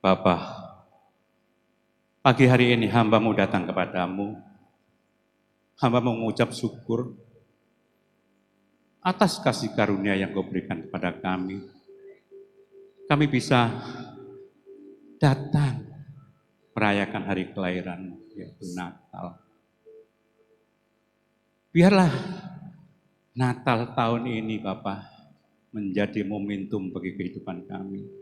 Bapa, pagi hari ini hamba-Mu datang kepadamu. Hamba mengucap syukur atas kasih karunia yang Kau berikan kepada kami. Kami bisa datang merayakan hari kelahiran, yaitu Natal. Biarlah Natal tahun ini, Bapak, menjadi momentum bagi kehidupan kami.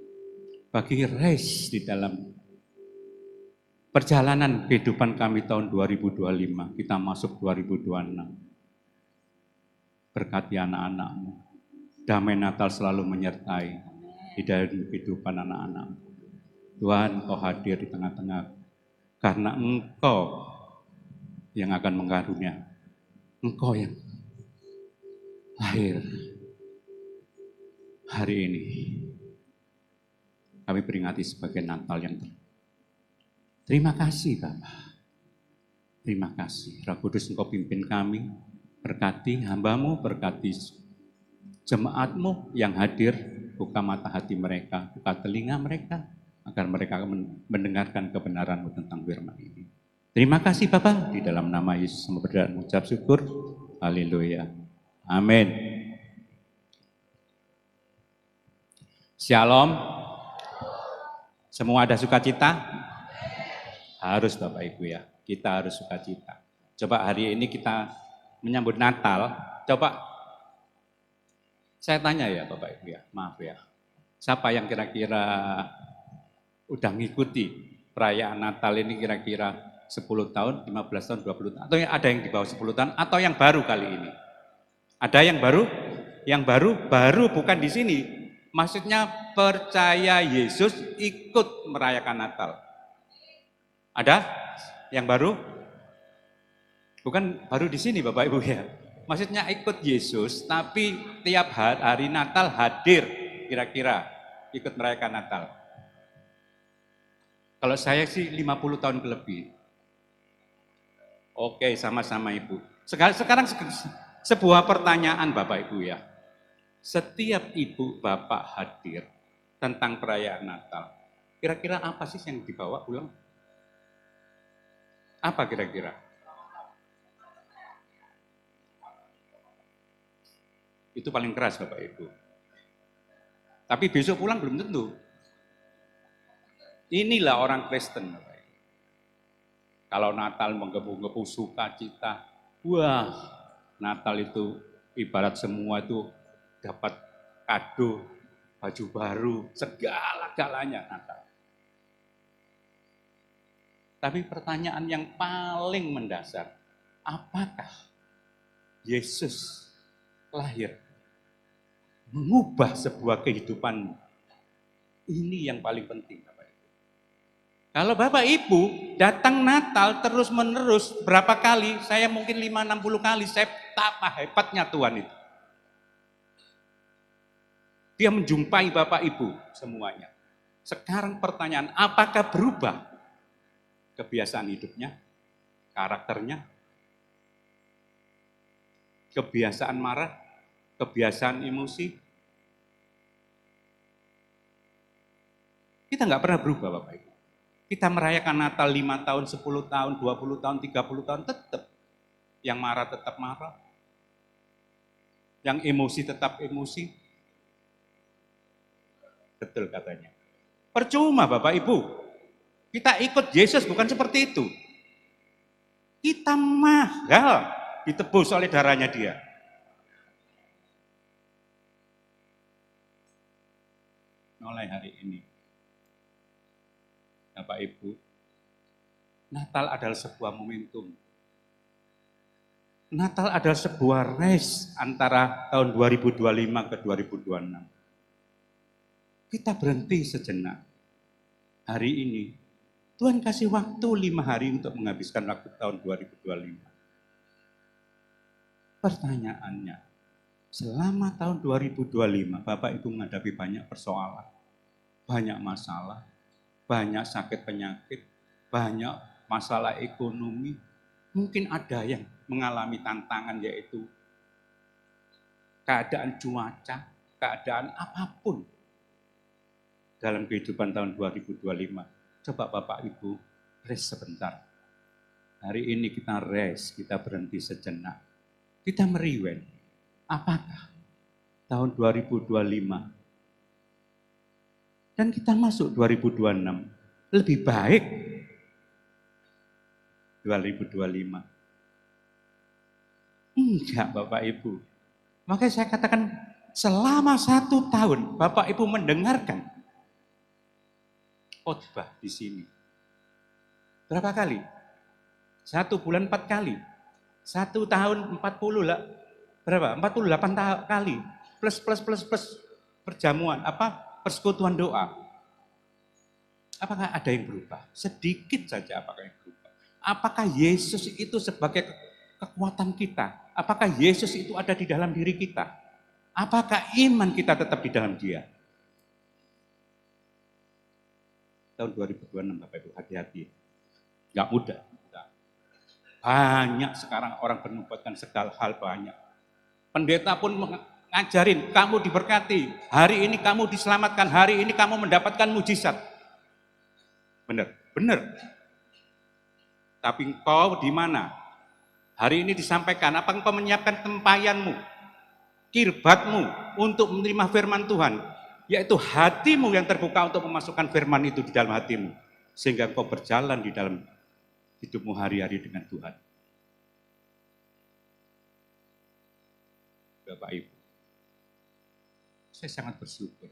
Bagi race di dalam perjalanan kehidupan kami tahun 2025, kita masuk 2026. Berkati anak-anak-Mu. Damai Natal selalu menyertai di dalam kehidupan anak-anak. Tuhan, Kau hadir di tengah-tengah. Karena Engkau yang akan mengarunia. Engkau yang lahir hari ini. Kami peringati sebagai Natal yang terima kasih, Bapak. Terima kasih. Roh Kudus, Engkau pimpin kami. Berkati hamba-Mu, berkati jemaat-Mu yang hadir. Buka mata hati mereka, buka telinga mereka, agar mereka mendengarkan kebenaran-Mu tentang firman ini. Terima kasih, Bapak. Di dalam nama Yesus, kami berdoa dan mengucap syukur. Haleluya. Amin. Shalom. Semua ada sukacita? Harus Bapak Ibu ya, kita harus sukacita. Coba hari ini kita menyambut Natal, coba saya tanya ya Bapak Ibu ya, maaf ya. Siapa yang kira-kira udah ngikuti perayaan Natal ini kira-kira 10 tahun, 15 tahun, 20 tahun, atau ada yang di bawah 10 tahun, atau yang baru kali ini? Ada yang baru? Yang baru bukan di sini. Maksudnya percaya Yesus ikut merayakan Natal. Ada yang baru? Bukan baru di sini Bapak Ibu ya. Maksudnya ikut Yesus, tapi tiap hari Natal hadir kira-kira ikut merayakan Natal. Kalau saya sih 50 tahun lebih. Oke, sama-sama Ibu. Sekarang sebuah pertanyaan Bapak Ibu ya. Setiap ibu bapak hadir tentang perayaan Natal, kira-kira apa sih yang dibawa pulang? Apa kira-kira? Itu paling keras Bapak Ibu. Tapi besok pulang belum tentu. Inilah orang Kristen Bapak Ibu. Kalau Natal menggebu-gebu sukacita, wah Natal itu ibarat semua itu dapat kado, baju baru, segala-galanya Natal. Tapi pertanyaan yang paling mendasar, apakah Yesus lahir mengubah sebuah kehidupan? Ini yang paling penting Bapak Ibu. Kalau Bapak Ibu datang Natal terus-menerus berapa kali, saya mungkin 5-60 kali, saya betapa hebatnya Tuhan itu. Dia menjumpai Bapak Ibu semuanya. Sekarang pertanyaan, apakah berubah kebiasaan hidupnya, karakternya, kebiasaan marah, kebiasaan emosi? Kita nggak pernah berubah Bapak Ibu. Kita merayakan Natal 5 tahun, 10 tahun, 20 tahun, 30 tahun, tetap. Yang marah tetap marah. Yang emosi tetap emosi. Betul katanya. Percuma Bapak Ibu. Kita ikut Yesus bukan seperti itu. Kita mahal ditebus oleh darahnya Dia. Mulai hari ini, Bapak Ibu, Natal adalah sebuah momentum. Natal adalah sebuah race antara tahun 2025 ke 2026. Kita berhenti sejenak. Hari ini, Tuhan kasih waktu 5 hari untuk menghabiskan waktu tahun 2025. Pertanyaannya, selama tahun 2025, Bapak Ibu menghadapi banyak persoalan, banyak masalah, banyak sakit penyakit, banyak masalah ekonomi. Mungkin ada yang mengalami tantangan yaitu keadaan cuaca, keadaan apapun. dalam kehidupan tahun 2025. Coba Bapak Ibu rest sebentar. Hari ini kita rest, kita berhenti sejenak. Kita meriwen, apakah tahun 2025 dan kita masuk 2026 lebih baik 2025? Enggak Bapak Ibu. Makanya saya katakan selama 1 tahun Bapak Ibu mendengarkan khotbah di sini. Berapa kali? 1 bulan 4 kali. 1 tahun 40 lah. Berapa? 48 kali. Plus perjamuan. Persekutuan doa. Apakah ada yang berubah? Sedikit saja apakah yang berubah. Apakah Yesus itu sebagai kekuatan kita? Apakah Yesus itu ada di dalam diri kita? Apakah iman kita tetap di dalam Dia? Tahun 2026 Bapak Ibu, hati-hati. Gak mudah. Banyak sekarang orang menubuatkan segala hal banyak. Pendeta pun ngajarin, kamu diberkati. Hari ini kamu diselamatkan, hari ini kamu mendapatkan mujizat. Benar. Tapi engkau di mana? Hari ini disampaikan, apa engkau menyiapkan tempayanmu, kirbatmu untuk menerima firman Tuhan, yaitu hatimu yang terbuka untuk memasukkan firman itu di dalam hatimu, sehingga engkau berjalan di dalam hidupmu hari-hari dengan Tuhan. Bapak Ibu, saya sangat bersyukur.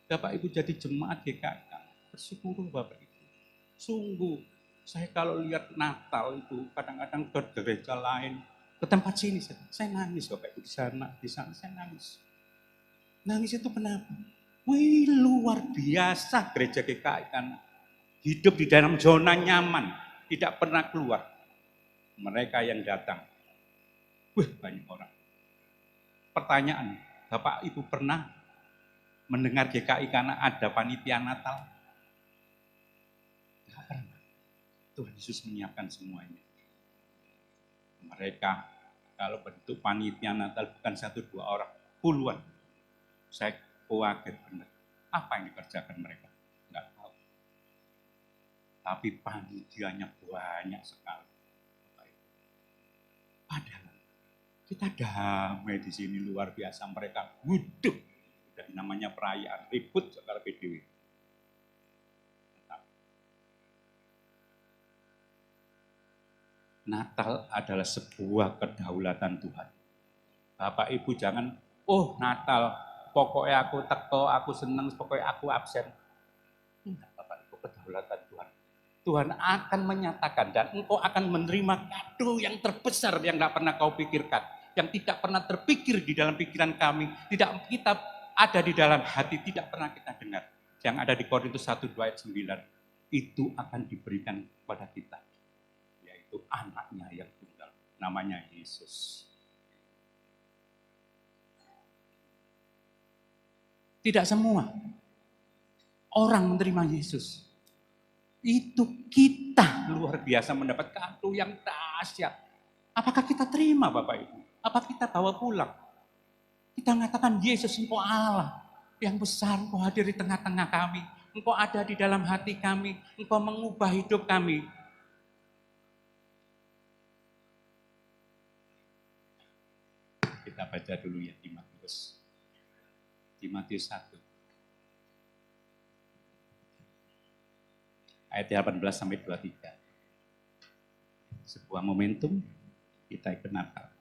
Bapak Ibu jadi jemaat GKK, bersyukur Bapak Ibu. Sungguh, saya kalau lihat Natal itu kadang-kadang ke gereja lain, ke tempat sini, saya nangis Bapak Ibu, di sana saya nangis. Nangis itu kenapa? Wih, luar biasa gereja GKI kan. Hidup di dalam zona nyaman, tidak pernah keluar. Mereka yang datang, banyak orang. Pertanyaan, Bapak Ibu pernah mendengar GKI karena ada panitia Natal? Tidak pernah. Tuhan Yesus menyiapkan semuanya. Mereka kalau bentuk panitia Natal bukan 1-2 orang, puluhan. Saya kaget benar. Apa yang dikerjakan mereka? Enggak tahu. Tapi panitianya banyak sekali. Padahal kita damai di sini luar biasa, mereka gudeg. Udah namanya perayaan, ribut segala PDW. Natal adalah sebuah kedaulatan Tuhan. Bapak Ibu jangan, Natal, pokoknya aku teko, aku seneng, pokoknya aku absen. Enggak Bapak Ibu, kedaulatan Tuhan. Tuhan akan menyatakan dan engkau akan menerima kado yang terbesar yang tidak pernah kau pikirkan, yang tidak pernah terpikir di dalam pikiran kami, tidak kita ada di dalam hati, tidak pernah kita dengar. Yang ada di Korintus 1:2 ayat 9, itu akan diberikan kepada kita, yaitu anaknya yang tunggal, namanya Yesus. Tidak semua orang menerima Yesus. Itu kita luar biasa mendapat kado yang dahsyat. Apakah kita terima Bapak Ibu? Apa kita bawa pulang? Kita mengatakan Yesus engkau Allah yang besar, engkau hadir di tengah-tengah kami. Engkau ada di dalam hati kami, engkau mengubah hidup kami. Kita baca dulu ya di Matius. Di Matius 1. Ayat 18-23. Sebuah momentum kita ikut Natal.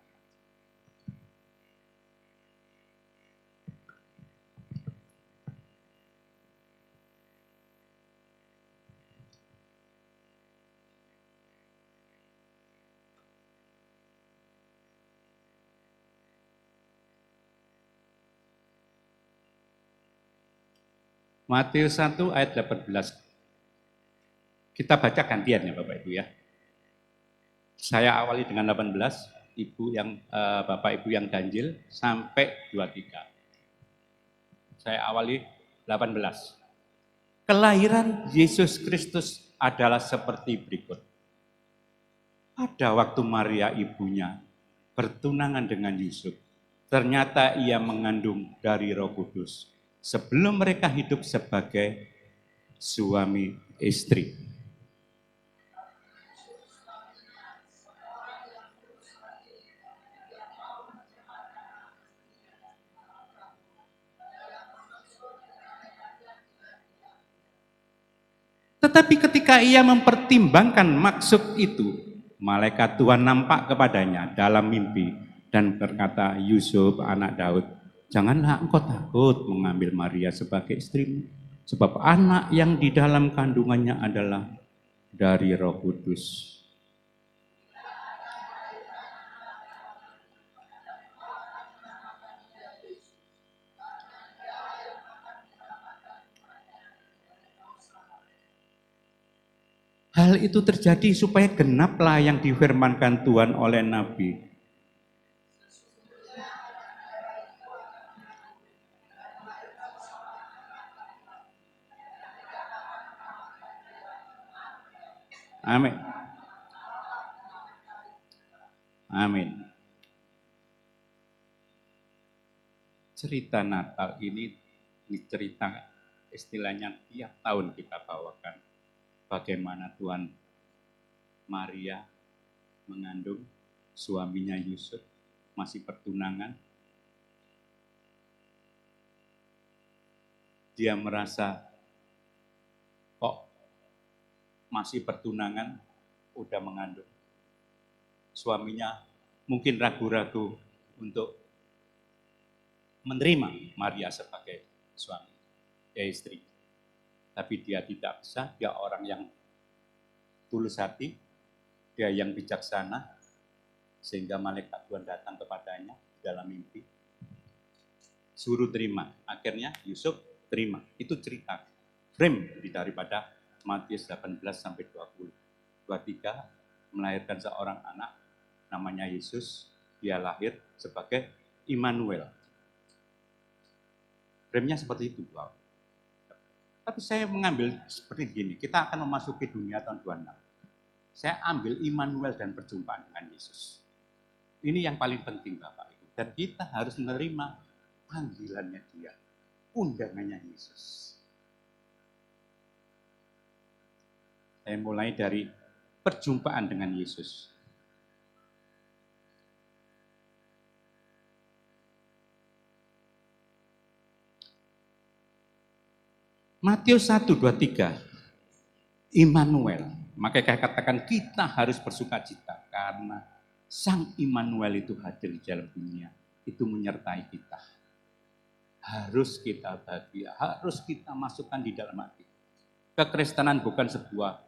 Matius 1 ayat 18. Kita baca gantian ya Bapak Ibu ya. Saya awali dengan 18, Bapak Ibu yang ganjil sampai 23. Saya awali 18. Kelahiran Yesus Kristus adalah seperti berikut. Pada waktu Maria ibunya bertunangan dengan Yusuf, ternyata ia mengandung dari Roh Kudus sebelum mereka hidup sebagai suami istri. Tetapi ketika ia mempertimbangkan maksud itu, malaikat Tuhan nampak kepadanya dalam mimpi dan berkata, Yusuf anak Daud, janganlah engkau takut mengambil Maria sebagai istrimu, sebab anak yang di dalam kandungannya adalah dari Roh Kudus. Hal itu terjadi supaya genaplah yang difirmankan Tuhan oleh Nabi. Amin. Amin. Cerita Natal ini cerita istilahnya tiap tahun kita bawakan. Bagaimana Tuhan Maria mengandung suaminya Yusuf, masih pertunangan. Dia merasa kok masih pertunangan udah mengandung. Suaminya mungkin ragu-ragu untuk menerima Maria sebagai suami, istri. Tapi dia tidak bisa, dia orang yang tulus hati, dia yang bijaksana, sehingga malaikat Tuhan datang kepadanya dalam mimpi. Suruh terima, akhirnya Yusuf terima. Itu cerita, frame daripada Matius 18 sampai 20. 23 melahirkan seorang anak, namanya Yesus, dia lahir sebagai Immanuel. Frame-nya seperti itu, wow. Tapi saya mengambil seperti gini, kita akan memasuki dunia tahun 26. Saya ambil Immanuel dan perjumpaan dengan Yesus. Ini yang paling penting Bapak Ibu. Dan kita harus menerima panggilannya dia, undangannya Yesus. Saya mulai dari perjumpaan dengan Yesus. Matius 1:23, Immanuel. Maka saya katakan kita harus bersuka cita karena Sang Immanuel itu hadir di dalam dunia. Itu menyertai kita. Harus kita bahagia, harus kita masukkan di dalam hati. Kekristenan bukan sebuah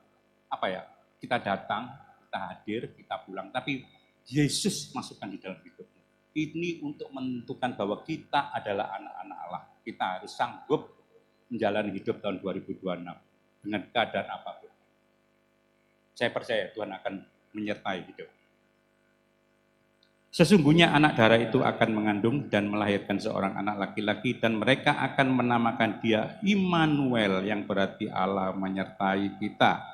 kita datang, kita hadir, kita pulang. Tapi Yesus masukkan di dalam hidupnya. Ini untuk menentukan bahwa kita adalah anak-anak Allah. Kita harus sanggup menjalani hidup tahun 2026 dengan keadaan apapun. Saya percaya Tuhan akan menyertai hidup. Sesungguhnya anak darah itu akan mengandung dan melahirkan seorang anak laki-laki dan mereka akan menamakan dia Immanuel yang berarti Allah menyertai kita.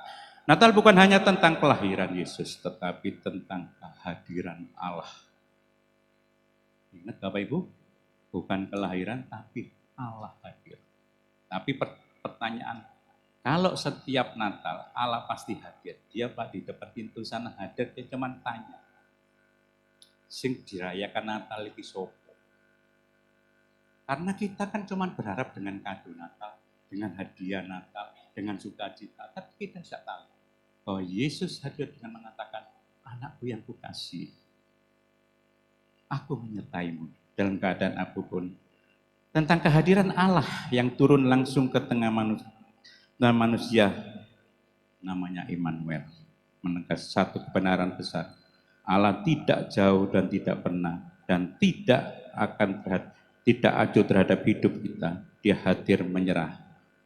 Natal bukan hanya tentang kelahiran Yesus tetapi tentang kehadiran Allah. Ingat Bapak Ibu, bukan kelahiran tapi Allah hadir. Tapi pertanyaan, kalau setiap Natal Allah pasti hadir, dia Pak di depan pintu sana hadir, dia cuma tanya, sing dirayakan Natal iki sopo? Karena kita kan cuma berharap dengan kado Natal, dengan hadiah Natal, dengan sukacita, tapi kita tidak tahu bahwa Yesus hadir dengan mengatakan, anakku yang kukasih, aku menyertaimu dalam keadaan apapun. Tentang kehadiran Allah yang turun langsung ke tengah manusia, namanya Immanuel, menegas satu kebenaran besar. Allah tidak jauh dan tidak pernah dan tidak acuh terhadap hidup kita. Dia hadir menyerah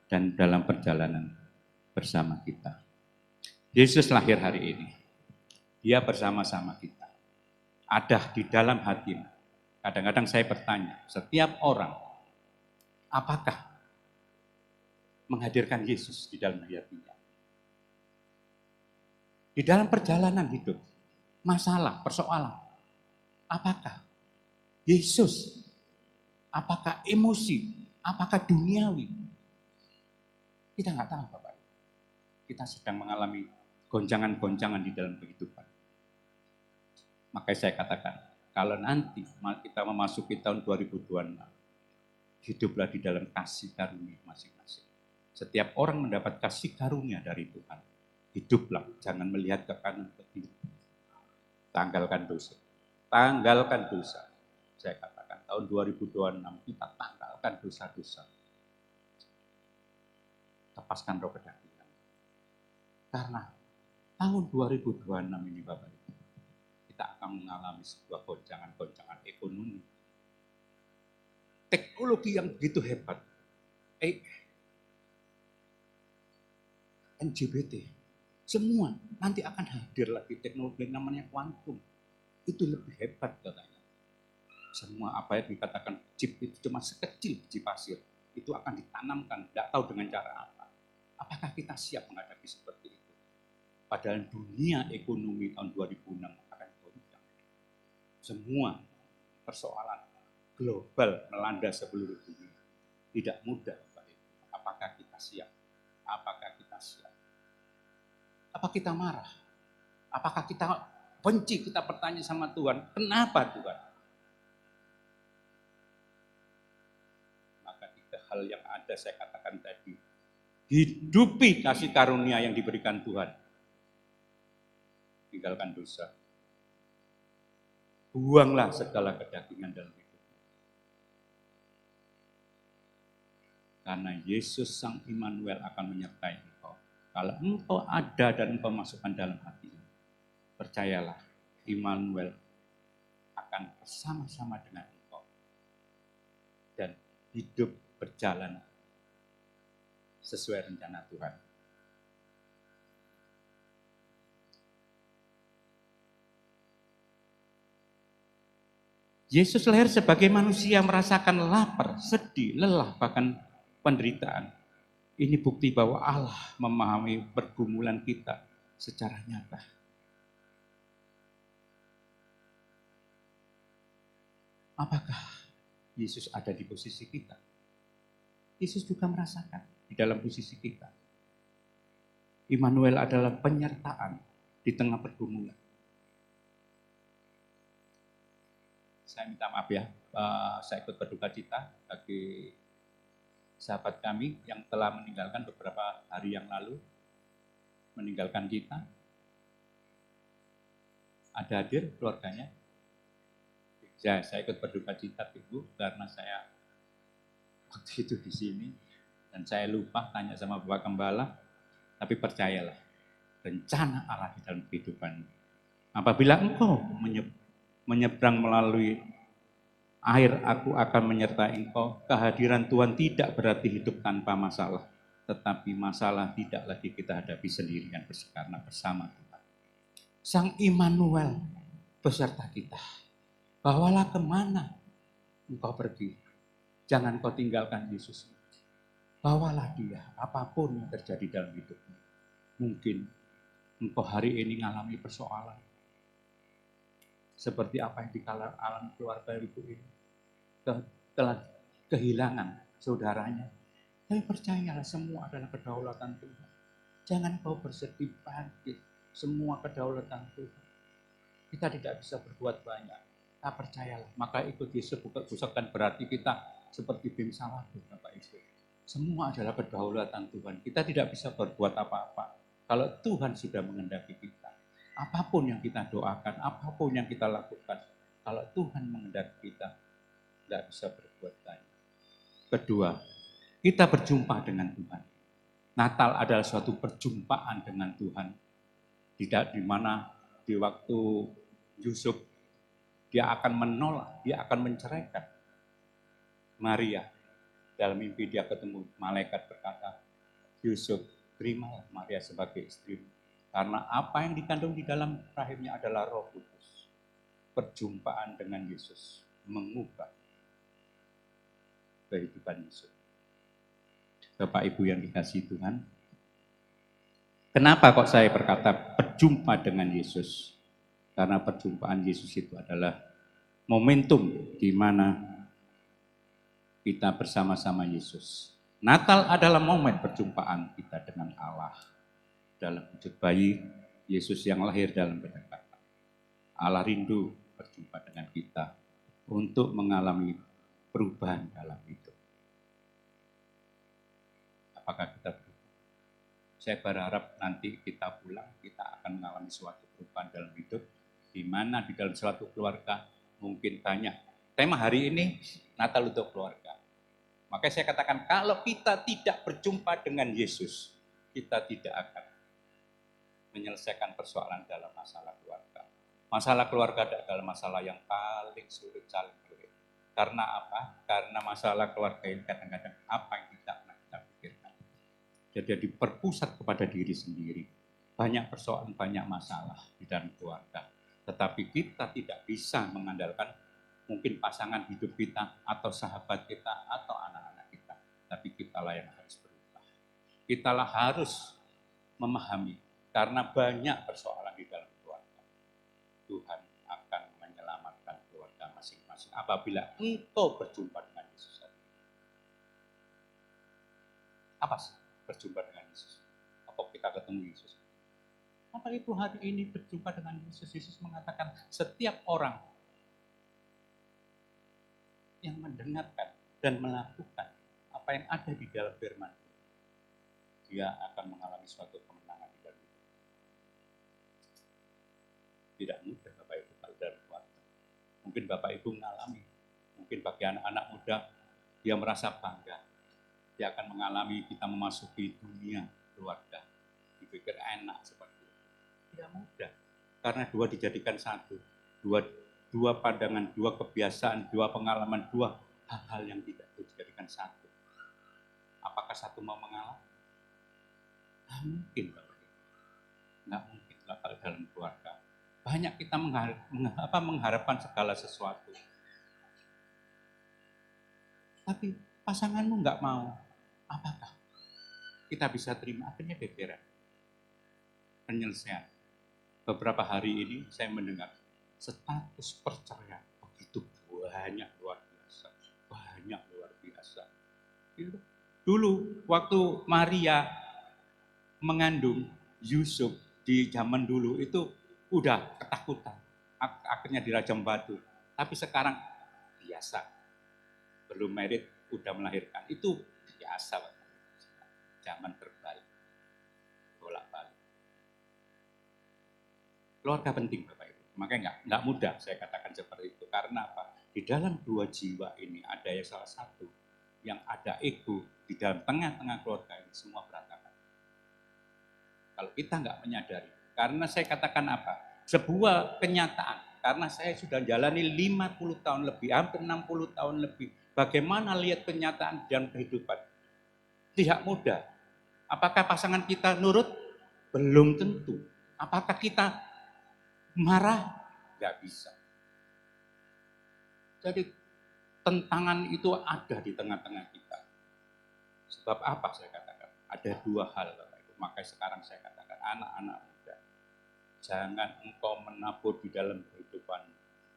dan dalam perjalanan bersama kita. Yesus lahir hari ini. Dia bersama-sama kita. Ada di dalam hatinya. Kadang-kadang saya bertanya, setiap orang apakah menghadirkan Yesus di dalam hatinya? Di dalam perjalanan hidup, masalah, persoalan, apakah Yesus? Apakah emosi? Apakah duniawi? Kita nggak tahu Bapak. Kita sedang mengalami goncangan-goncangan di dalam kehidupan. Makanya saya katakan, kalau nanti kita memasuki tahun 2026, hiduplah di dalam kasih karunia masing-masing. Setiap orang mendapat kasih karunia dari Tuhan. Hiduplah, jangan melihat ke kanan ke kiri. Tanggalkan dosa. Tanggalkan dosa. Saya katakan, tahun 2026 kita tanggalkan dosa-dosa. Lepaskan roh kedagingan. Karena tahun 2026 ini Bapak Ibu, kita akan mengalami sebuah goncangan-goncangan ekonomi. Teknologi yang begitu hebat. LGBT. Semua nanti akan hadir lagi teknologi namanya kuantum. Itu lebih hebat katanya. Semua apa yang dikatakan chip itu cuma sekecil biji pasir. Itu akan ditanamkan, tidak tahu dengan cara apa. Apakah kita siap menghadapi seperti itu? Padahal dunia ekonomi tahun 2006 akan goncang. Semua persoalan global melanda seluruh dunia. Tidak mudah. Apakah kita siap? Apakah kita siap? Apa kita marah? Apakah kita benci? Kita bertanya sama Tuhan, kenapa Tuhan? Maka 3 hal yang ada saya katakan tadi. Hidupi kasih karunia yang diberikan Tuhan. Tinggalkan dosa. Buanglah segala kedagingan dalam hidup. Karena Yesus Sang Immanuel akan menyertai engkau. Kalau engkau ada dan engkau masukkan dalam hatimu, percayalah, Immanuel akan bersama-sama dengan engkau. Dan hidup berjalan sesuai rencana Tuhan. Yesus lahir sebagai manusia merasakan lapar, sedih, lelah, bahkan penderitaan. Ini bukti bahwa Allah memahami pergumulan kita secara nyata. Apakah Yesus ada di posisi kita? Yesus juga merasakan di dalam posisi kita. Immanuel adalah penyertaan di tengah pergumulan. Saya minta maaf ya, saya ikut berduka cita bagi sahabat kami yang telah meninggalkan beberapa hari yang lalu, meninggalkan kita. Ada hadir keluarganya? Ya, saya ikut berduka cita Ibu karena saya waktu itu di sini dan saya lupa tanya sama Bapak Gembala, tapi percayalah, rencana Allah di dalam kehidupan. Apabila engkau menyeberang melalui air, aku akan menyertai engkau. Kehadiran Tuhan tidak berarti hidup tanpa masalah, tetapi masalah tidak lagi kita hadapi sendirian karena bersama Tuhan. Sang Immanuel beserta kita. Bawalah kemana engkau pergi. Jangan kau tinggalkan Yesus. Bawalah dia, apapun yang terjadi dalam hidupmu. Mungkin engkau hari ini mengalami persoalan. Seperti apa yang dialami keluarga ibu ini. Telah kehilangan saudaranya. Tapi percayalah semua adalah kedaulatan Tuhan. Jangan kau bersedih bangkit. Semua kedaulatan Tuhan. Kita tidak bisa berbuat banyak. Kita percayalah. Maka ikut Yesus bukan berarti kita seperti bangsa lalu, Bapak Ibu. Semua adalah kedaulatan Tuhan. Kita tidak bisa berbuat apa-apa. Kalau Tuhan sudah mengendaki kita. Apapun yang kita doakan, apapun yang kita lakukan. Kalau Tuhan mengendaki kita, tidak bisa berbuat banyak. Kedua, kita berjumpa dengan Tuhan. Natal adalah suatu perjumpaan dengan Tuhan. Tidak di mana di waktu Yusuf dia akan menolak, dia akan menceraikan Maria. Dalam mimpi dia ketemu malaikat berkata, Yusuf, terimalah Maria sebagai istrimu. Karena apa yang dikandung di dalam rahimnya adalah Roh Kudus. Perjumpaan dengan Yesus mengubah kehidupan Yesus. Bapak Ibu yang dikasihi Tuhan, kenapa kok saya berkata berjumpa dengan Yesus? Karena perjumpaan Yesus itu adalah momentum di mana kita bersama-sama Yesus. Natal adalah momen perjumpaan kita dengan Allah. Dalam wujud bayi, Yesus yang lahir dalam pendekatan. Allah rindu berjumpa dengan kita untuk mengalami perubahan dalam hidup. Apakah kita berubah? Saya berharap nanti kita pulang, kita akan mengalami suatu perubahan dalam hidup, di mana di dalam suatu keluarga mungkin banyak. Tema hari ini, Natal untuk keluarga. Makanya saya katakan, kalau kita tidak berjumpa dengan Yesus, kita tidak akan menyelesaikan persoalan dalam masalah keluarga. Masalah keluarga adalah masalah yang paling sulit, paling sulit. Karena apa? Karena masalah keluarga ini kadang-kadang apa yang tidak pernah kita pikirkan. Jadi berpusat kepada diri sendiri. Banyak persoalan, banyak masalah di dalam keluarga. Tetapi kita tidak bisa mengandalkan mungkin pasangan hidup kita, atau sahabat kita, atau anak-anak kita. Tapi kitalah yang harus berubah. Kitalah harus memahami, karena banyak persoalan di dalam keluarga. Tuhan akan menyelamatkan keluarga masing-masing apabila engkau berjumpa dengan Yesus. Apa sih berjumpa dengan Yesus? Apa kita ketemu Yesus? Apa itu hari ini berjumpa dengan Yesus? Yesus mengatakan setiap orang yang mendengarkan dan melakukan apa yang ada di dalam firman, dia akan mengalami suatu kemenangan di dalam hidup. Tidak mudah Bapak Ibu kalau dalam keluarga. Mungkin Bapak Ibu mengalami, mungkin bagi anak-anak muda, dia merasa bangga. Dia akan mengalami kita memasuki dunia keluarga. Dipikir enak seperti itu. Tidak mudah. Karena dua dijadikan satu. Dua pandangan, dua kebiasaan, dua pengalaman, dua hal-hal yang tidak dijadikan satu. Apakah satu mau mengalah? Nah, mungkin Bapak Ibu. Nggak mungkin kalau dalam keluarga. Banyak kita mengharapkan segala sesuatu. Tapi pasanganmu nggak mau. Apakah kita bisa terima? Akhirnya beberan. Penyelesaian. Beberapa hari ini saya mendengar status perceraian begitu banyak, luar biasa. Banyak luar biasa. Dulu waktu Maria mengandung Yusuf di zaman dulu itu udah ketakutan. Akhirnya dirajam batu. Tapi sekarang biasa. Belum married, udah melahirkan. Itu biasa. Zaman terbalik. Bolak-balik. Keluarga penting Bapak Ibu. Makanya nggak mudah saya katakan seperti itu. Karena apa? Di dalam dua jiwa ini ada yang salah satu. Yang ada ego di dalam tengah-tengah keluarga ini semua berantakan. Kalau kita nggak menyadari. Karena saya katakan apa? Sebuah kenyataan. Karena saya sudah jalani 50 tahun lebih, hampir 60 tahun lebih. Bagaimana lihat kenyataan dalam kehidupan? Tidak mudah. Apakah pasangan kita nurut? Belum tentu. Apakah kita marah? Nggak bisa. Jadi tentangan itu ada di tengah-tengah kita. Sebab apa saya katakan? Ada dua hal. Makanya sekarang saya katakan anak-anak muda. Jangan engkau menabur di dalam kehidupan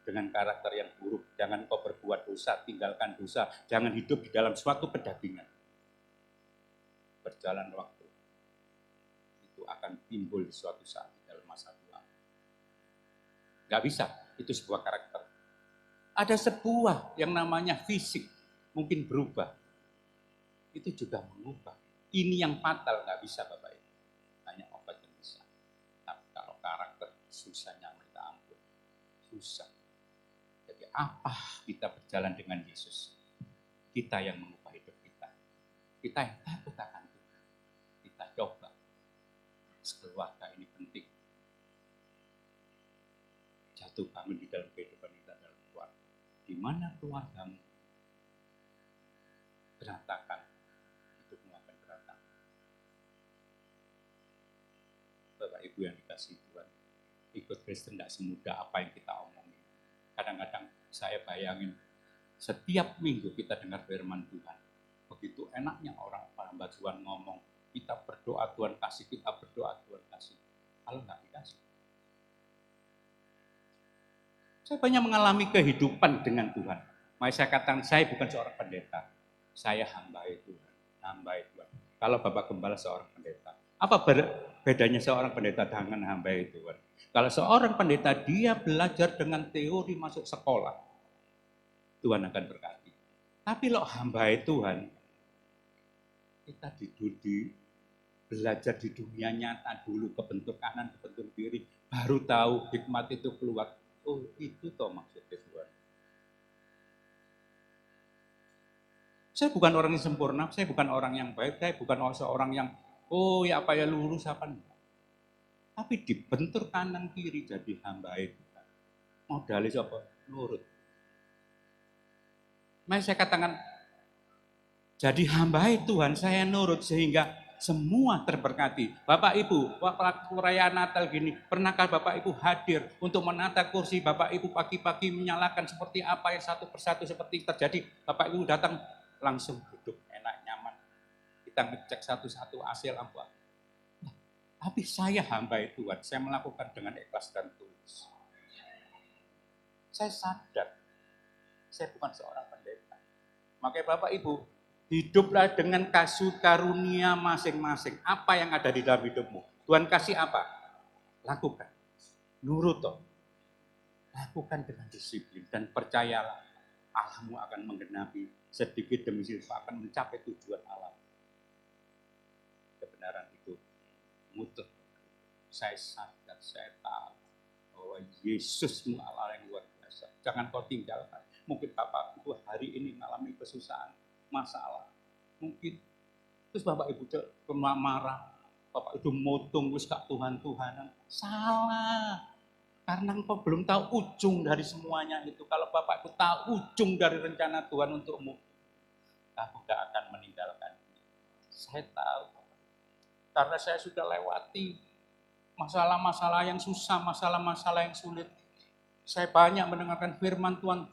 dengan karakter yang buruk. Jangan engkau berbuat dosa, tinggalkan dosa. Jangan hidup di dalam suatu kedagingan. Berjalan waktu. Itu akan timbul di suatu saat di dalam masa tua. Gak bisa, itu sebuah karakter. Ada sebuah yang namanya fisik, mungkin berubah. Itu juga mengubah. Ini yang fatal, gak bisa Bapak Ibu. Hanya obat yang bisa. Tapi kalau karakter, susahnya minta ampun. Susah. Jadi apa kita berjalan dengan Yesus? Kita yang mengubah hidup kita. Kita yang takut akan Tuhan. Kita coba. Keluarga ini penting. Jatuh bangun di dalam kehidupan kita dalam keluarga. Di mana keluargamu berantakan, hidupmu akan berantakan. Bapak Ibu yang dikasihi Tuhan, ikut Kristen tidak semudah apa yang kita omongin. Kadang-kadang saya bayangin setiap minggu kita dengar firman Tuhan. Begitu enaknya orang hamba Tuhan ngomong, kita berdoa Tuhan kasih, kita berdoa Tuhan kasih. Kalau nggak dikasih. Saya banyak mengalami kehidupan dengan Tuhan. Makanya saya katakan, saya bukan seorang pendeta. Saya hamba Tuhan. Hamba Tuhan. Kalau Bapak Gembala seorang pendeta. Apa bedanya seorang pendeta dengan hamba Tuhan? Kalau seorang pendeta, dia belajar dengan teori masuk sekolah. Tuhan akan berkati. Tapi lo hamba Tuhan, kita didudi, belajar di dunia nyata dulu, kebentuk kanan, kebentuk kiri, baru tahu hikmat itu keluar. Oh, itu toh maksudnya Tuhan. Saya bukan orang yang sempurna, saya bukan orang yang baik, saya bukan seorang yang ya apa ya lurus apa enggak. Tapi dibentur kanan kiri jadi hamba Tuhan. Modalnya apa? Nurut. Maka saya katakan, jadi hamba Tuhan, saya nurut sehingga semua terberkati. Bapak Ibu, waktu perayaan Natal gini, pernahkah Bapak Ibu hadir untuk menata kursi Bapak Ibu pagi-pagi menyalakan seperti apa yang satu persatu seperti terjadi. Bapak Ibu datang langsung duduk enak nyaman. Kita ngecek satu-satu AC lampu. Tapi saya hamba Tuhan, saya melakukan dengan ikhlas dan tulus. Saya sadar, saya bukan seorang pendeta. Makanya Bapak Ibu, hiduplah dengan kasih karunia masing-masing. Apa yang ada di dalam hidupmu? Tuhan kasih apa? Lakukan. Nurut toh. Lakukan dengan disiplin dan percayalah Allahmu akan menggenapi sedikit demi sedikit akan mencapai tujuan Allah. Kebenaran itu mutlak. Saya sadar, saya tahu bahwa Yesusmu Allah yang luar biasa. Jangan kau tinggalkan. Mungkin Bapak Ibu hari ini mengalami kesusahan, masalah. Mungkin terus Bapak Ibu marah, Bapak Ibu motung wis gak Tuhan-Tuhanan. Salah. Karena engkau belum tahu ujung dari semuanya itu. Kalau Bapak Ibu tahu ujung dari rencana Tuhan untukmu, kamu gak akan meninggalkan. Saya tahu. Karena saya sudah lewati masalah-masalah yang susah, masalah-masalah yang sulit. Saya banyak mendengarkan firman Tuhan.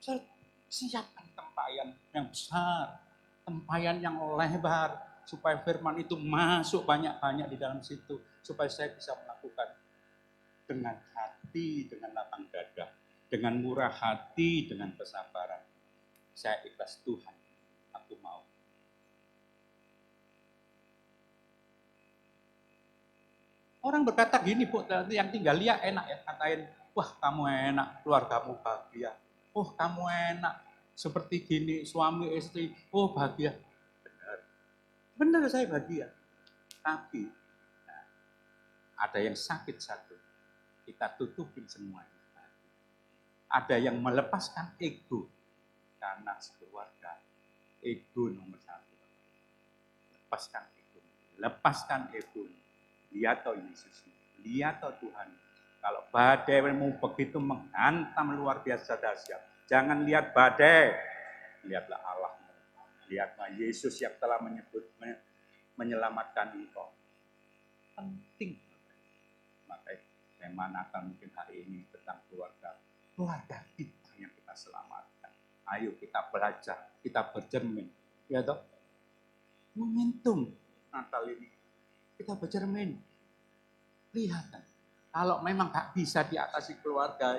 Saya siapkan tempayan yang besar, tempayan yang lebar, supaya firman itu masuk banyak-banyak di dalam situ, supaya saya bisa melakukan dengan hati, dengan lapang dada, dengan murah hati, dengan kesabaran. Saya ikhlas Tuhan, aku mau. Orang berkata gini, Bu, yang tinggal lihat enak ya, katain, wah kamu enak, keluargamu bahagia. Oh kamu enak, seperti gini, suami istri, oh bahagia. Benar saya bahagia. Tapi ada yang sakit satu, kita tutupin semuanya. Ada yang melepaskan ego, karena keluarga, ego nomor satu. Lepaskan ego. Lihat toh Yesus, lihat toh Tuhan. Kalau badai mau begitu menghantam luar biasa dahsyat, jangan lihat badai, lihatlah Allahmu. Lihatlah Yesus yang telah menyelamatkan engkau. Penting. Makanya tema Natal mungkin hari ini tentang keluarga kita yang kita selamatkan. Ayo kita belajar, kita bercermin, ya toh. Momentum Natal ini kita bercermin. Lihat. Kalau memang gak bisa diatasi keluarga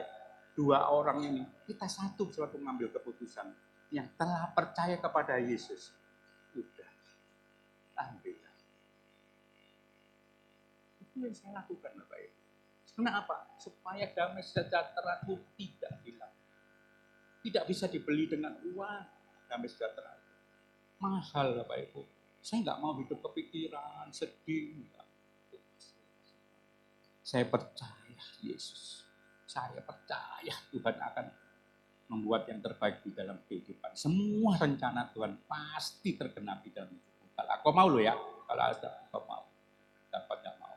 dua orang ini, kita satu mengambil keputusan yang telah percaya kepada Yesus. Sudah, ambillah. Itu yang saya lakukan, Bapak Ibu. Kenapa? Supaya damai sejahtera itu tidak hilang. Tidak bisa dibeli dengan uang, damai sejahtera itu. Mahal, Bapak Ibu. Saya nggak mau hidup kepikiran, sedih. Saya percaya Yesus. Saya percaya Tuhan akan membuat yang terbaik di dalam kehidupan. Semua rencana Tuhan pasti tergenapi dalam hidup. Kalau aku mau loh ya, kalau ada aku mau. Dapat nggak mau.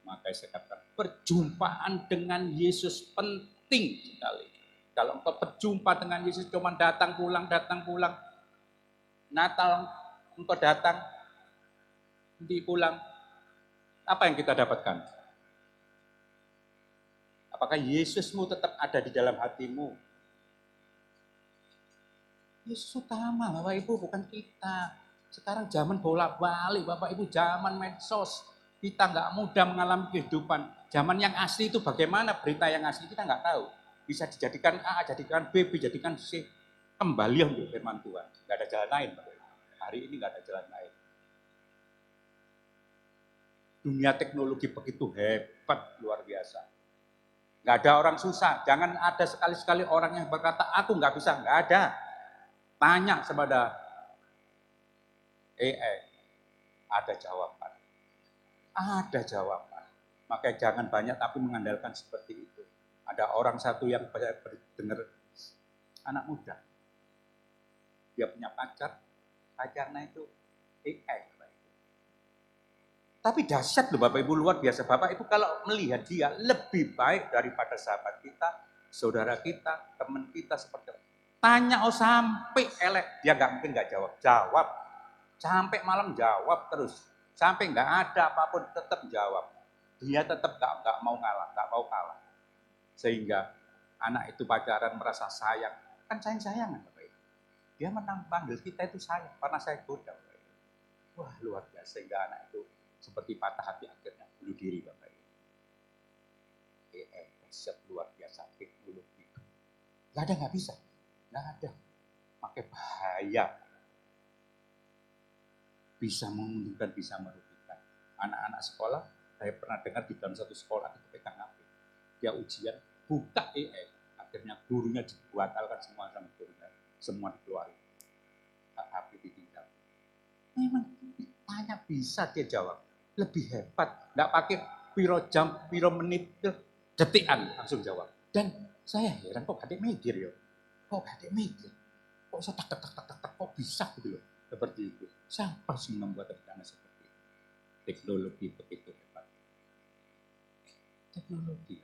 Makanya saya katakan perjumpaan dengan Yesus penting sekali. Kalau engkau berjumpa dengan Yesus cuma datang pulang. Natal engkau datang, nanti pulang. Apa yang kita dapatkan? Apakah Yesusmu tetap ada di dalam hatimu? Yesus utama, Bapak Ibu, bukan kita. Sekarang zaman bola balik, Bapak Ibu, zaman medsos. Kita nggak mudah mengalami kehidupan. Zaman yang asli itu bagaimana berita yang asli kita nggak tahu. Bisa dijadikan A, jadikan B, jadikan C. Kembali untuk firman Tuhan. Nggak ada jalan lain. Hari ini nggak ada jalan lain. Dunia teknologi begitu hebat, luar biasa. Nggak ada orang susah. Jangan ada sekali-sekali orang yang berkata, aku nggak bisa. Nggak ada. Tanya kepada AI. Ada jawaban. Ada jawaban. Maka jangan banyak tapi mengandalkan seperti itu. Ada orang satu yang dengar, anak muda. Dia punya pacar. Pacarnya itu AI. Tapi dahsyat loh Bapak Ibu, luar biasa. Bapak Ibu kalau melihat dia lebih baik daripada sahabat kita, saudara kita, teman kita seperti itu. Tanya sampai elek, dia nggak mungkin nggak jawab. Jawab. Sampai malam jawab terus. Sampai nggak ada apapun tetap jawab. Dia tetap nggak mau ngalah, nggak mau kalah. Sehingga anak itu pacaran merasa sayang. Kan sayang-sayangan Bapak Ibu. Dia panggil kita itu sayang, karena saya goda. Wah luar biasa, sehingga anak itu seperti patah hati akhirnya bunuh diri Bapak Ibu. Dahsyat luar biasa teknologi. Gak ada nggak bisa, nggak ada. Pakai bahaya, bisa menguntungkan, bisa merugikan. Anak-anak sekolah, saya pernah dengar di dalam satu sekolah itu pegang HP. Dia ujian, buka AI, akhirnya gurunya dibatalkan semua sama gurunya, semua dikeluarin. HP ditinggal. Memang tanya bisa dia jawab. Lebih hebat, nggak pakai piro jam, piro menit, detikan langsung jawab. Dan saya heran kok adik mikir ya, kok adik mikir, kok saya tak kok bisa gitu loh, seperti itu. Siapa sih membuat rencana seperti itu? Teknologi begitu hebat. Teknologi.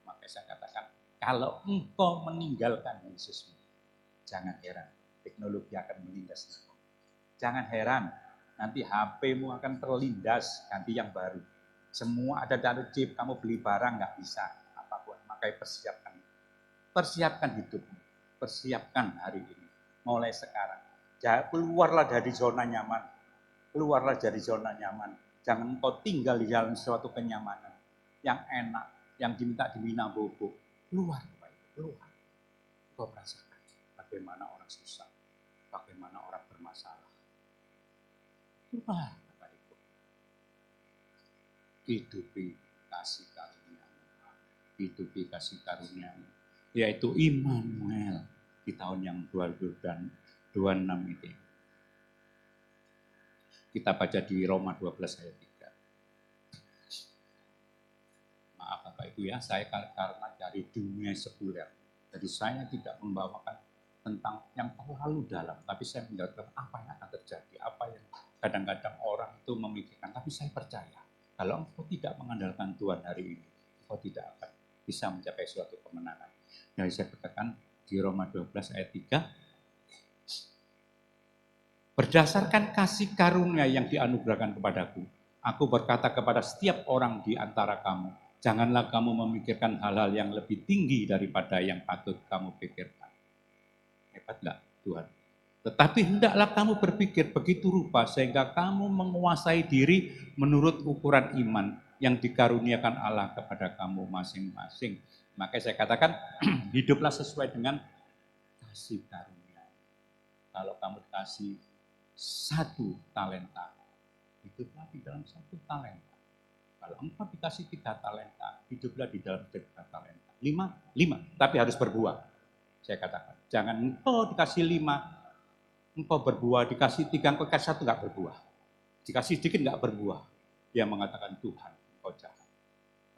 Makanya saya katakan, kalau engkau meninggalkan Yesusmu, jangan heran, teknologi akan menindas. Jangan heran, nanti HP-mu akan terlindas, ganti yang baru. Semua ada dari chip, kamu beli barang nggak bisa, apapun. Makanya persiapkan. Persiapkan hidupmu. Persiapkan hari ini. Mulai sekarang. Keluarlah dari zona nyaman. Keluarlah dari zona nyaman. Jangan kau tinggal di dalam suatu kenyamanan. Yang enak, yang diminta bobo. Keluar, keluar. Kau merasakan bagaimana orang susah. Bagaimana orang bermasalah. Wah, Bapak Ibu. Hidupi kasih karunia-Mu. Hidupi kasih karunia-Mu. Yaitu Immanuel di tahun yang 2026 ini. Kita baca di Roma 12 ayat 3. Maaf Bapak Ibu ya, saya karena dari dunia sekuler. Jadi saya tidak membawakan tentang yang terlalu dalam, tapi saya menjelaskan apa yang akan terjadi, apa yang kadang-kadang orang itu memikirkan, tapi saya percaya kalau engkau tidak mengandalkan Tuhan hari ini, engkau tidak akan bisa mencapai suatu kemenangan. Jadi saya katakan di Roma 12 ayat 3, berdasarkan kasih karunia yang dianugerahkan kepadaku, aku berkata kepada setiap orang di antara kamu, janganlah kamu memikirkan hal-hal yang lebih tinggi daripada yang patut kamu pikirkan. Hebat enggak Tuhan? Tetapi hendaklah kamu berpikir begitu rupa sehingga kamu menguasai diri menurut ukuran iman yang dikaruniakan Allah kepada kamu masing-masing. Makanya saya katakan hiduplah sesuai dengan kasih karunia. Kalau kamu dikasih 1 talenta, hiduplah di dalam 1 talenta. Kalau engkau dikasih 3 talenta, hiduplah di dalam 3 talenta. 5, tapi harus berbuah. Saya katakan, jangan engkau dikasih 5, engkau berbuah, dikasih 3, engkau dikasih 1 enggak berbuah. Dikasih sedikit enggak berbuah. Dia mengatakan, Tuhan, engkau jahat.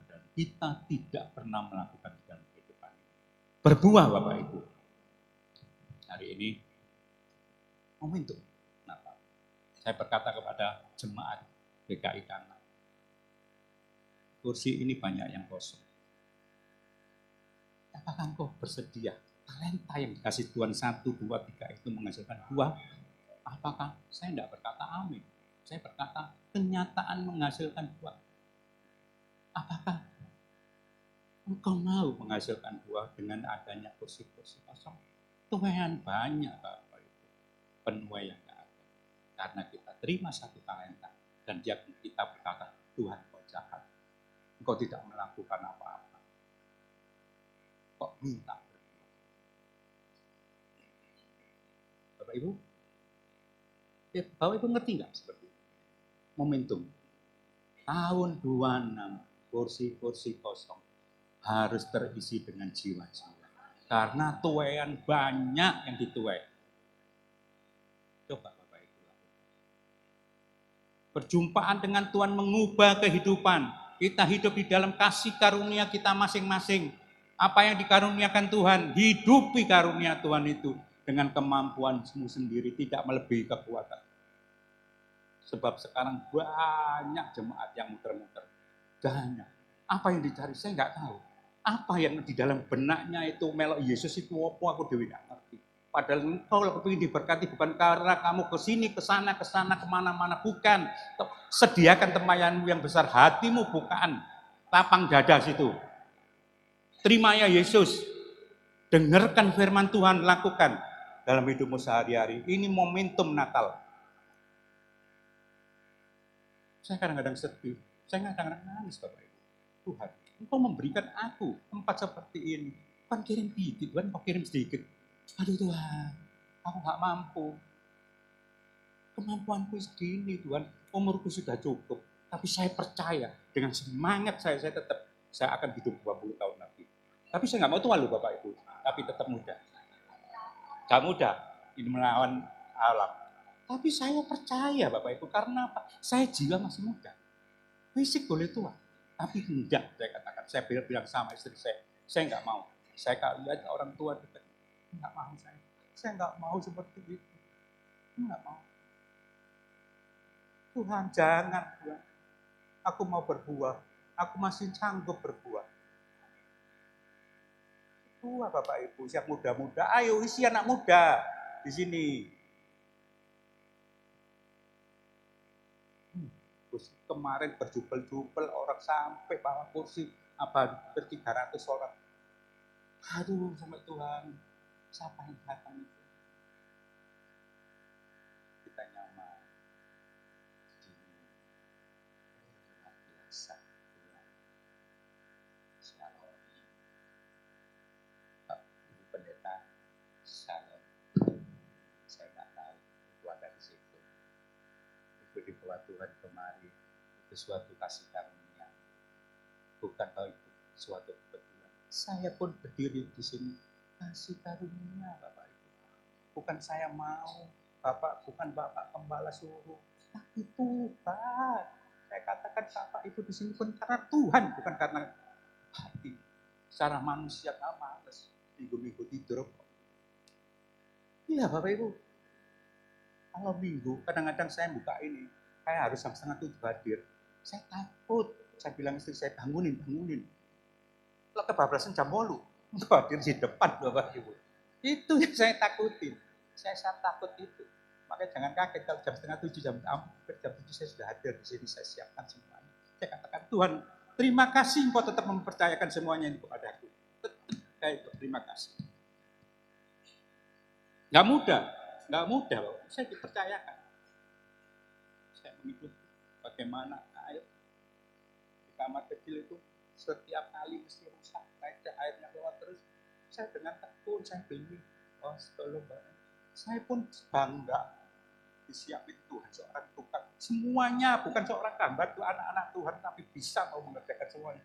Dan kita tidak pernah melakukan dalam kehidupan ini. Berbuah Bapak Ibu. Hari ini, momentum Natal. Saya berkata kepada jemaat GKI Kana, kursi ini banyak yang kosong. Apakah engkau bersedia? Talenta yang dikasih Tuhan 1, 2, 3 itu menghasilkan buah. Apakah? Saya tidak berkata amin. Saya berkata kenyataan menghasilkan buah. Apakah engkau mau menghasilkan buah dengan adanya kursi-kursi kosong? Tuhan banyak Bapak Ibu. Penuai yang tidak ada. Karena kita terima 1 talenta dan dia kita berkata Tuhan kau jahat. Engkau tidak melakukan apa-apa. Kok minta berbuat. Bapak Ibu? Bapak Ibu ngerti nggak seperti itu? Momentum. Tahun 26, kursi-kursi kosong harus terisi dengan jiwa-jiwa. Karena tuaian banyak yang dituai. Coba Bapak Ibu lakukan. Perjumpaan dengan Tuhan mengubah kehidupan. Kita hidup di dalam kasih karunia kita masing-masing. Apa yang dikaruniakan Tuhan, hidupi karunia Tuhan itu dengan kemampuanmu sendiri, tidak melebihi kekuatan. Sebab sekarang banyak jemaat yang muter-muter. Banyak. Apa yang dicari saya nggak tahu. Apa yang di dalam benaknya itu melok Yesus itu apa aku dewi nggak ngerti. Padahal engkau kepingin diberkati bukan karena kamu kesini, kesana, kemana-mana, bukan. Sediakan tempayanmu yang besar, hatimu bukaan, lapang dada situ. Terima ya Yesus, dengarkan firman Tuhan, lakukan dalam hidupmu sehari-hari. Ini momentum Natal. Saya kadang-kadang sedih, saya kadang-kadang nangis Bapak Ibu. Tuhan, Engkau memberikan aku tempat seperti ini. Bukan kirim dikit, Tuhan, Engkau kirim sedikit. Aduh Tuhan, aku gak mampu. Kemampuanku segini Tuhan, umurku sudah cukup. Tapi saya percaya, dengan semangat saya akan hidup 20 tahun lagi. Tapi saya gak mau tua loh Bapak Ibu, tapi tetap muda. Gak muda, ini melawan alam. Tapi saya percaya Bapak Ibu, karena apa? Saya jiwa masih muda. Fisik boleh tua, tapi enggak, saya katakan. Saya bilang sama istri saya nggak mau. Saya kalau lihat orang tua dekat, nggak mau saya. Saya nggak mau seperti itu. Nggak mau. Tuhan jangan, Tuhan. Aku mau berbuah. Aku masih sanggup berbuah. Tua Bapak Ibu, siap muda-muda. Ayo isi anak muda di sini. Kemarin berjubel-jubel orang sampai bawa kursi hampir 300 orang. Aduh, sampai Tuhan, siapa yang datang itu? Kita nyaman. Luar biasa. Shalom. Ibu pendeta, shalom. Saya nggak tahu itu ada di situ. Itu dibawa Tuhan kemari. Itu suatu kasih karunia. Bukan tahu itu suatu kebetulan. Saya pun berdiri di sini kasih karunia Bapak Ibu. Bukan saya mau, Bapak bukan Bapak Gembala suruh, tapi Tuhan. Saya katakan Bapak Ibu di sini pun karena Tuhan, bukan karena hati. Secara manusia nggak males, minggu-minggu tidur. Iya Bapak Ibu. Kalau minggu, kadang-kadang saya buka ini, saya harus jam 6:30 hadir. Saya takut. Saya bilang istri saya, bangunin. Kalau kebablasan jam 8, hadir di depan Bapak Ibu. Itu yang saya takutin. Saya takut itu. Makanya jangan kaget kalau jam 6:30, jam 7 saya sudah hadir di sini, saya siapkan semuanya. Saya katakan, Tuhan, terima kasih Engkau tetap mempercayakan semuanya ini kepadaku. Terima kasih. Nggak mudah, saya dipercayakan. Saya mengikuti bagaimana air di kamar kecil itu setiap kali mesti rusak, airnya keluar terus. Saya dengan tekun, saya beli, tolong banget. Saya pun bangga disiapin Tuhan seorang tukang. Semuanya bukan seorang gambar, itu anak-anak Tuhan, tapi bisa mau mengerjakan semuanya.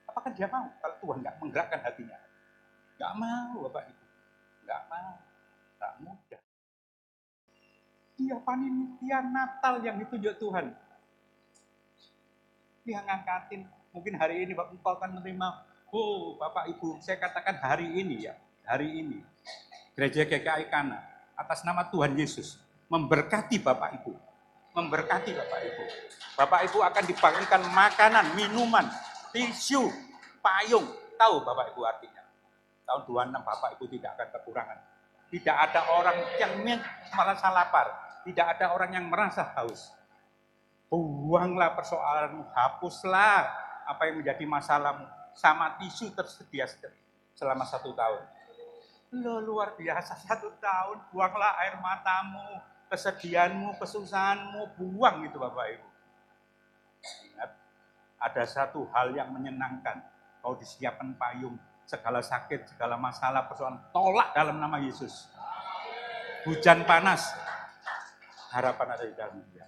Apakah dia mau kalau Tuhan nggak menggerakkan hatinya? Nggak mau Bapak Ibu, nggak mau, nggak mudah. Dia panitia Natal yang ditunjuk Tuhan. Dia ngangkatin, mungkin hari ini Bapak Engkau akan menerima, Bapak Ibu, saya katakan hari ini ya, hari ini, Gereja GKI Kana, atas nama Tuhan Yesus, memberkati Bapak Ibu, Bapak Ibu akan dibagikan makanan, minuman, tisu, payung, tahu Bapak Ibu artinya. Tahun 26 Bapak Ibu tidak akan kekurangan. Tidak ada orang yang merasa lapar, tidak ada orang yang merasa haus. Buanglah persoalanmu, hapuslah apa yang menjadi masalahmu, sama tisu tersedia selama 1 tahun. Luar biasa, 1 tahun, buanglah air matamu, kesedihanmu, kesusahanmu, buang itu Bapak Ibu. Ingat, Ada satu hal yang menyenangkan. Kau disiapkan payung, segala sakit, segala masalah, persoalan, tolak dalam nama Yesus. Hujan panas, harapan ada di dalam dia.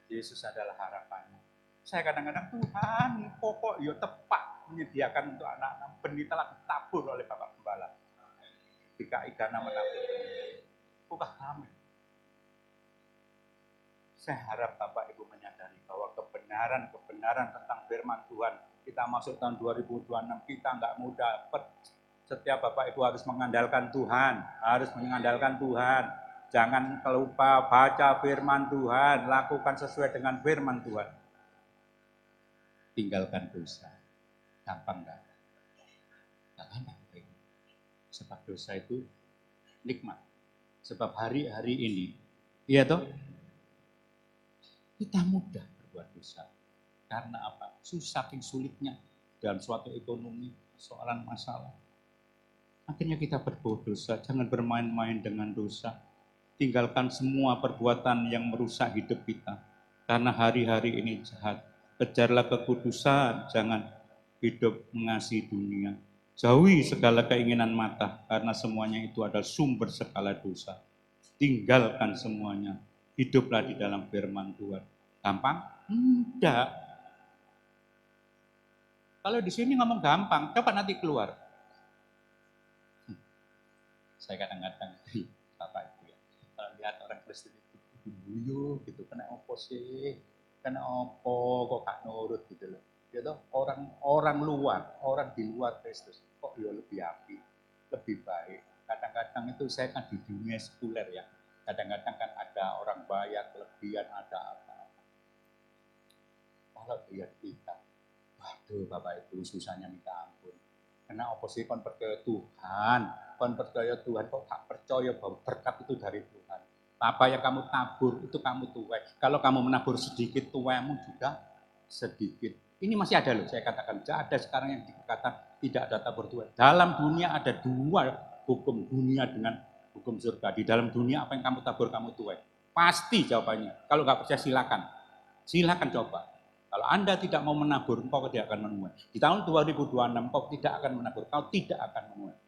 Yesus adalah harapannya. Saya kadang-kadang, Tuhan, pokok ya tepat menyediakan untuk anak-anak benih telah ditabur oleh Bapak Gembala. Jika Igana menabur, bukan kami. Saya harap Bapak Ibu menyadari bahwa kebenaran tentang firman Tuhan, kita masuk tahun 2026, kita nggak mau dapat. Setiap Bapak Ibu harus mengandalkan Tuhan, Jangan lupa baca firman Tuhan, lakukan sesuai dengan firman Tuhan. Tinggalkan dosa. Gampang nggak? Nggak gampang. Sebab dosa itu nikmat. Sebab hari-hari ini, iya toh, kita mudah berbuat dosa. Karena apa? Saking sulitnya dalam suatu ekonomi, persoalan masalah. Akhirnya kita berbuat dosa, jangan bermain-main dengan dosa. Tinggalkan semua perbuatan yang merusak hidup kita. Karena hari-hari ini jahat. Kejarlah kekudusan, jangan hidup mengasihi dunia. Jauhi segala keinginan mata, karena semuanya itu adalah sumber segala dosa. Tinggalkan semuanya. Hiduplah di dalam firman Tuhan. Gampang? Enggak. Kalau di sini ngomong gampang, coba nanti keluar. Saya kadang-kadang Bapak Ibu ya, kalau lihat orang Kristen itu guyu gitu, kena opo sih, kok gak nurut gitu loh. Ya toh, orang luar, orang di luar Kristus kok ya lebih api, lebih baik. Kadang-kadang itu saya kan di dunia sekuler ya, kadang-kadang kan ada orang bayar kelebihan, ada apa-apa. Kalau lihat kita, waduh Bapak Ibu susahnya minta ampun. Karena oposisi kon percaya Tuhan, kok tak percaya bahwa berkat itu dari Tuhan. Apa yang kamu tabur itu kamu tuai. Kalau kamu menabur sedikit, tuaimu juga sedikit. Ini masih ada loh, saya katakan. Ada sekarang yang dikatakan tidak ada tabur tuai. Dalam dunia ada dua hukum, dunia dengan hukum surga. Di dalam dunia apa yang kamu tabur, kamu tuai. Pasti jawabannya. Kalau nggak percaya silakan. Silakan coba. Kalau Anda tidak mau menabur, engkau tidak akan menuai. Di tahun 2026, engkau tidak akan menabur, kau tidak akan menuai.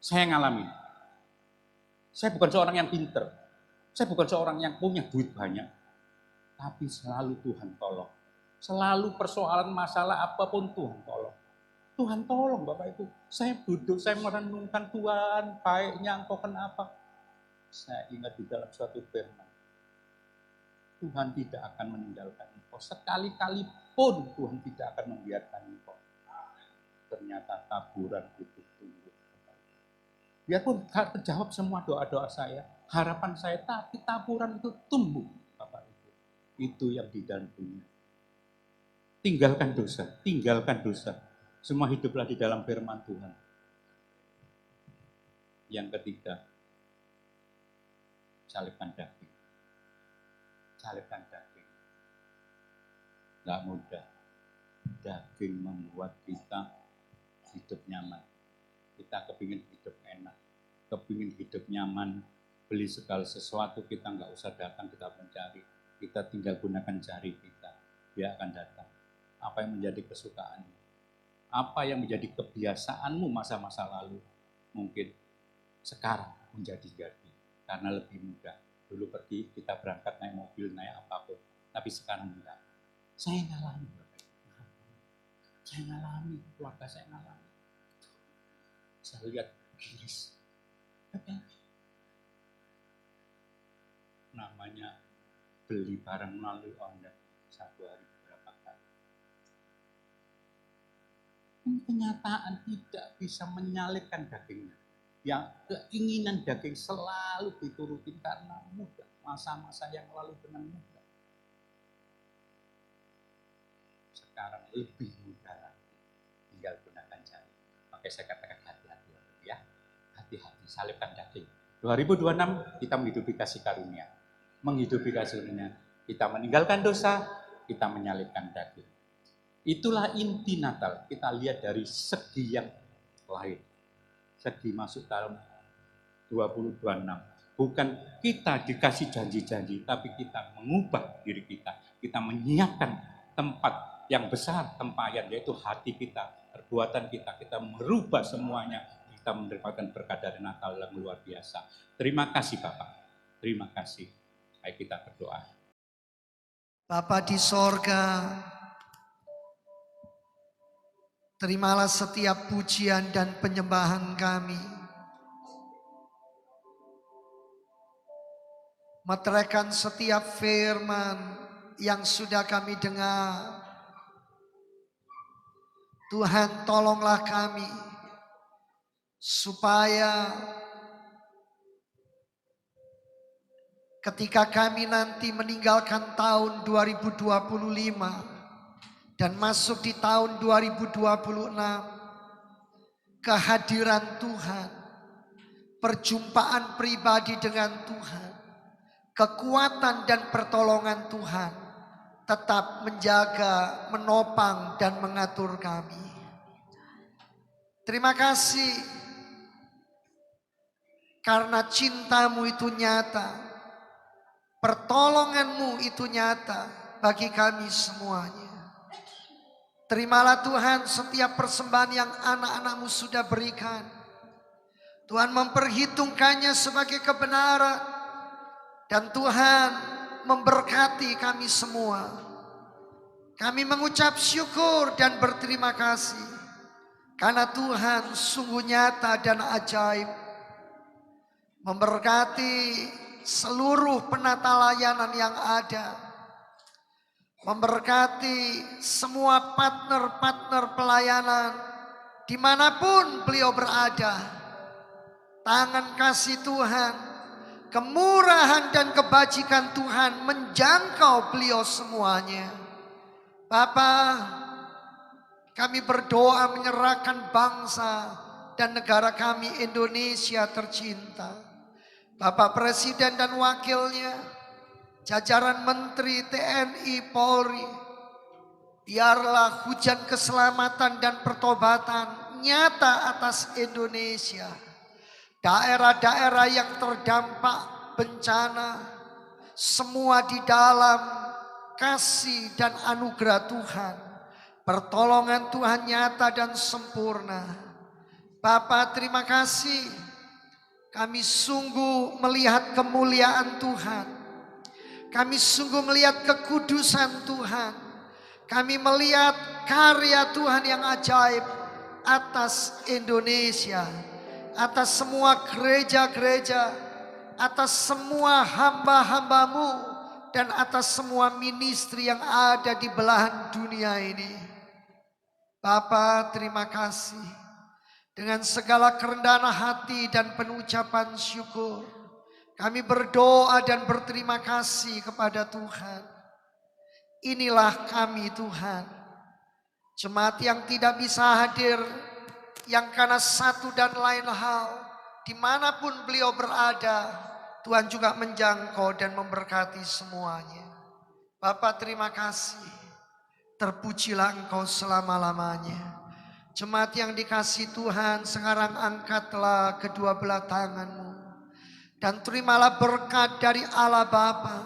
Saya ngalami. Saya bukan seorang yang pinter. Saya bukan seorang yang punya duit banyak. Tapi selalu Tuhan tolong. Selalu persoalan masalah apapun Tuhan tolong. Tuhan tolong Bapak Ibu. Saya duduk, saya merenungkan Tuhan, baiknya engkau kenapa. Saya ingat di dalam suatu firman. Tuhan tidak akan meninggalkan engkau. Sekali-kali pun Tuhan tidak akan membiarkan engkau. Ternyata taburan itu tumbuh. Biarpun gak terjawab semua doa-doa saya, harapan saya, tapi taburan itu tumbuh. Bapak Ibu. Itu yang di dalam dunia. Tinggalkan dosa, tinggalkan dosa. Semua hiduplah di dalam firman Tuhan. Yang ketiga, salibkan daging. Salibkan daging. Gak mudah. Daging membuat kita hidup nyaman. Kita kepingin hidup enak. Kepingin hidup nyaman. Beli segala sesuatu, kita gak usah datang, kita mencari. Kita tinggal gunakan jari kita. Dia akan datang. Apa yang menjadi kesukaanmu? Apa yang menjadi kebiasaanmu masa-masa lalu? Mungkin sekarang menjadi jadi. Karena lebih mudah. Dulu pergi, kita berangkat naik mobil, naik apapun. Tapi sekarang enggak. Saya ngalami, Bapak. Saya ngalami, keluarga saya ngalami. Saya lihat giris. Namanya beli barang melalui online. Satu hari berapa kali. Ini kenyataan tidak bisa menyalibkan dagingnya. Yang keinginan daging selalu diturutin karena mudah. Masa-masa yang lalu dengan mudah. Sekarang lebih mudah lagi. Tinggal gunakan jari. Oke, saya katakan hati-hati ya. Hati-hati, salibkan daging. 2026 kita menghidupi kasih karunia. Menghidupi kasih karunia. Kita meninggalkan dosa, kita menyalibkan daging. Itulah inti Natal. Kita lihat dari segi yang lain. Segi masuk tahun 2026. Bukan kita dikasih janji-janji, tapi kita mengubah diri kita. Kita menyiapkan tempat yang besar, tempayan, yaitu hati kita, perbuatan kita. Kita merubah semuanya. Kita mendapatkan berkat dari Natal yang luar biasa. Terima kasih Bapak. Terima kasih. Ayo kita berdoa. Bapa di sorga, terimalah setiap pujian dan penyembahan kami. Meteraikan setiap firman yang sudah kami dengar. Tuhan, tolonglah kami supaya ketika kami nanti meninggalkan tahun 2025 dan masuk di tahun 2026, kehadiran Tuhan, perjumpaan pribadi dengan Tuhan, kekuatan dan pertolongan Tuhan tetap menjaga, menopang dan mengatur kami. Terima kasih karena cintamu itu nyata, pertolonganmu itu nyata bagi kami semuanya. Terimalah Tuhan setiap persembahan yang anak-anakmu sudah berikan. Tuhan memperhitungkannya sebagai kebenaran. Dan Tuhan memberkati kami semua. Kami mengucap syukur dan berterima kasih. Karena Tuhan sungguh nyata dan ajaib. Memberkati seluruh penata layanan yang ada. Memberkati semua partner-partner pelayanan dimanapun beliau berada. Tangan kasih Tuhan, kemurahan dan kebajikan Tuhan menjangkau beliau semuanya. Bapa, kami berdoa menyerahkan bangsa dan negara kami Indonesia tercinta. Bapak Presiden dan wakilnya, jajaran Menteri TNI Polri, biarlah hujan keselamatan dan pertobatan nyata atas Indonesia. Daerah-daerah yang terdampak bencana, semua di dalam kasih dan anugerah Tuhan. Pertolongan Tuhan nyata dan sempurna. Bapa, terima kasih. Kami sungguh melihat kemuliaan Tuhan. Kami sungguh melihat kekudusan Tuhan. Kami melihat karya Tuhan yang ajaib atas Indonesia, atas semua gereja-gereja, atas semua hamba-hambamu, dan atas semua ministry yang ada di belahan dunia ini. Bapa, terima kasih. Dengan segala kerendahan hati dan penucapan syukur, kami berdoa dan berterima kasih kepada Tuhan. Inilah kami Tuhan, jemaat yang tidak bisa hadir, yang karena satu dan lain hal, dimanapun beliau berada, Tuhan juga menjangkau dan memberkati semuanya. Bapak, terima kasih. Terpujilah Engkau selama-lamanya. Jemaat yang dikasihi Tuhan, sekarang angkatlah kedua belah tanganmu dan terimalah berkat dari Allah Bapa,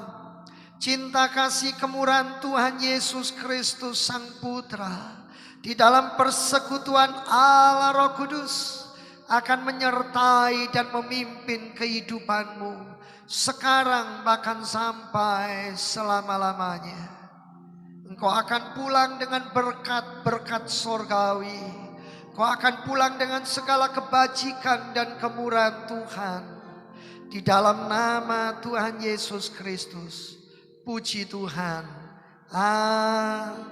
cinta kasih kemurahan Tuhan Yesus Kristus Sang Putra, di dalam persekutuan Allah Roh Kudus akan menyertai dan memimpin kehidupanmu sekarang bahkan sampai selama-lamanya. Engkau akan pulang dengan berkat-berkat sorgawi. Engkau akan pulang dengan segala kebajikan dan kemurahan Tuhan. Di dalam nama Tuhan Yesus Kristus. Puji Tuhan. Amin.